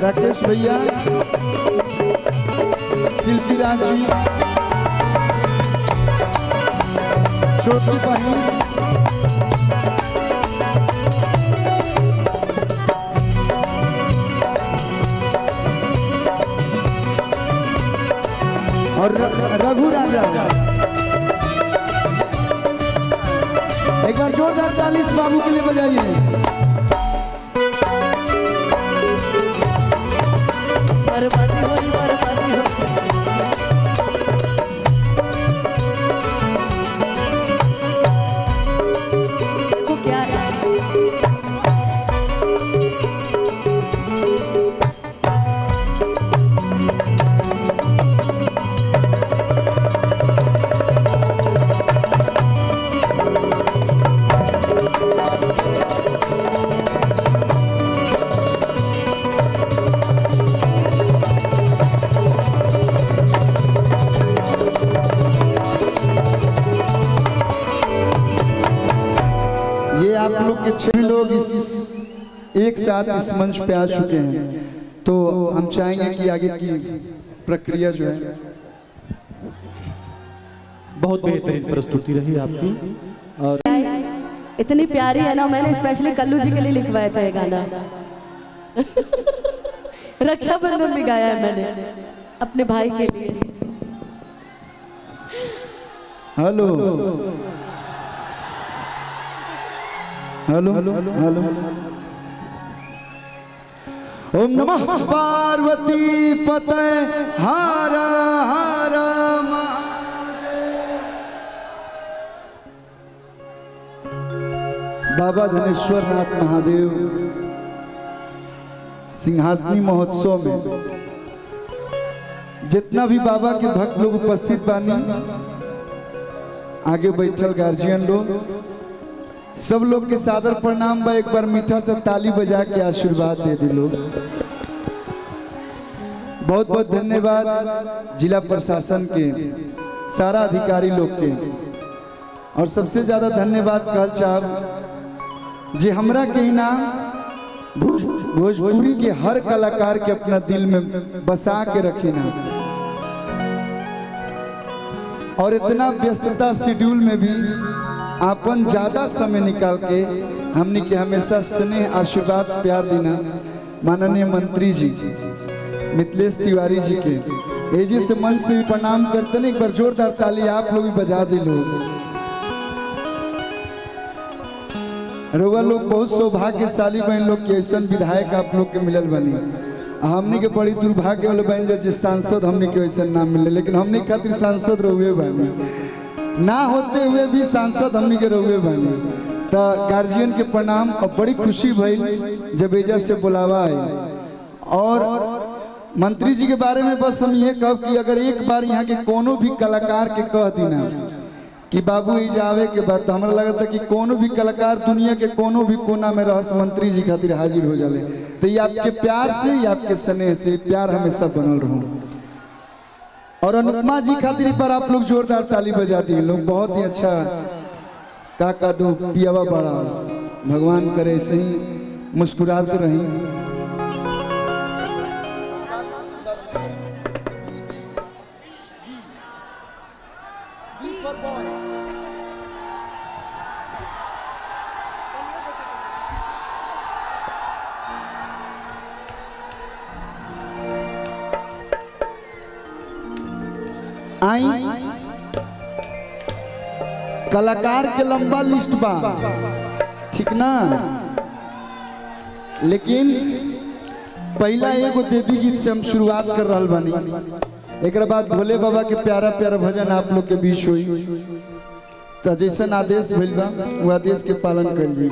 राकेश भैया, शिल्पी राज जी, छोटी बहन, और रघु राजा। एक बार जोरदार ताली इस बाबू के लिए बजाइए। बर्बादी होई, बर्बादी होई। देखो क्या है, आप लोग के 6 लोग इस एक साथ इस मंच पे आ चुके हैं, तो हम चाहेंगे कि आगे की प्रक्रिया जो है। बहुत बेहतरीन प्रस्तुति रही आपकी और इतनी प्यारी है ना। मैंने स्पेशली कल्लू जी के लिए लिखवाया था ये गाना। रक्षाबंधन भी गाया है मैंने अपने भाई के लिए। Hello hello hello. ओम नमः पार्वती पते हर हर महादेव। बाबा धनेश्वर नाथ महादेव सिंहासनी महोत्सव में जितना भी बाबा के भक्त लोग उपस्थित बानी, आगे बैठल गार्जियन लोग, सब लोग के सादर प्रणाम बा। एक बार मीठा से ताली बजा के आशीर्वाद दे दी लोग। बहुत बहुत धन्यवाद जिला प्रशासन के सारा अधिकारी लोग के, और सबसे ज्यादा धन्यवाद कहल चाहब जे हमरा के इनाम भोजपुरी के हर कलाकार के अपना दिल में बसा के रखे ना, और इतना व्यस्तता शेड्यूल में भी आपन ज्यादा समय निकाल के हमने के हमेशा स्नेह आशीर्वाद प्यार देना माननीय मंत्री जी मिथिलेश तिवारी जी के एजे से मन से भी प्रणाम करते हैं। एक बार जोरदार ताली आप लोग भी बजा दे लोग। रउआ लोग बहुत सौभाग्यशाली बहन लोग के ऐसा विधायक आप लोग के मिलल बनी। हमने के बड़ी दुर्भाग्य वाले बहन जो सांसद हमने के वैसे नाम मिले, लेकिन हमने खातिर सांसद रहुए बनी, ना होते हुए भी सांसद हमने के रहुए बने। तो गार्जियन के प्रणाम, और बड़ी खुशी भई जब एजा से बुलावा आए। और मंत्री जी के बारे में बस हम ये कहब कि अगर एक बार यहाँ के कोनो भी कलाकार के कह दीना कि बाबू एजा आवे के बाद, तो हमरा लगता कि कोनो भी कलाकार दुनिया के कोनो भी कोना में रहस मंत्री जी खातिर हाजिर हो जाले। तो ये आपके प्यार से, ये आपके स्नेह से, प्यार हमेशा बनल रहूं। और अनुपमा जी खातिर पर आप लोग जोरदार ताली बजा दिए लोग। बहुत ही अच्छा काका दो पियावा बड़ा, भगवान करे ऐसे ही मुस्कुराते रहें। आई कलाकार के लंबा लिस्ट बा, ठीक ना, लेकिन पहला एगो देवी गीत से हम शुरुआत कर रहा बानी। एक बाद भोले बाबा के प्यारा प्यारा भजन आप लोग के बीच हुई। तो जैसन आदेश भइल बा वो आदेश के पालन कर ली।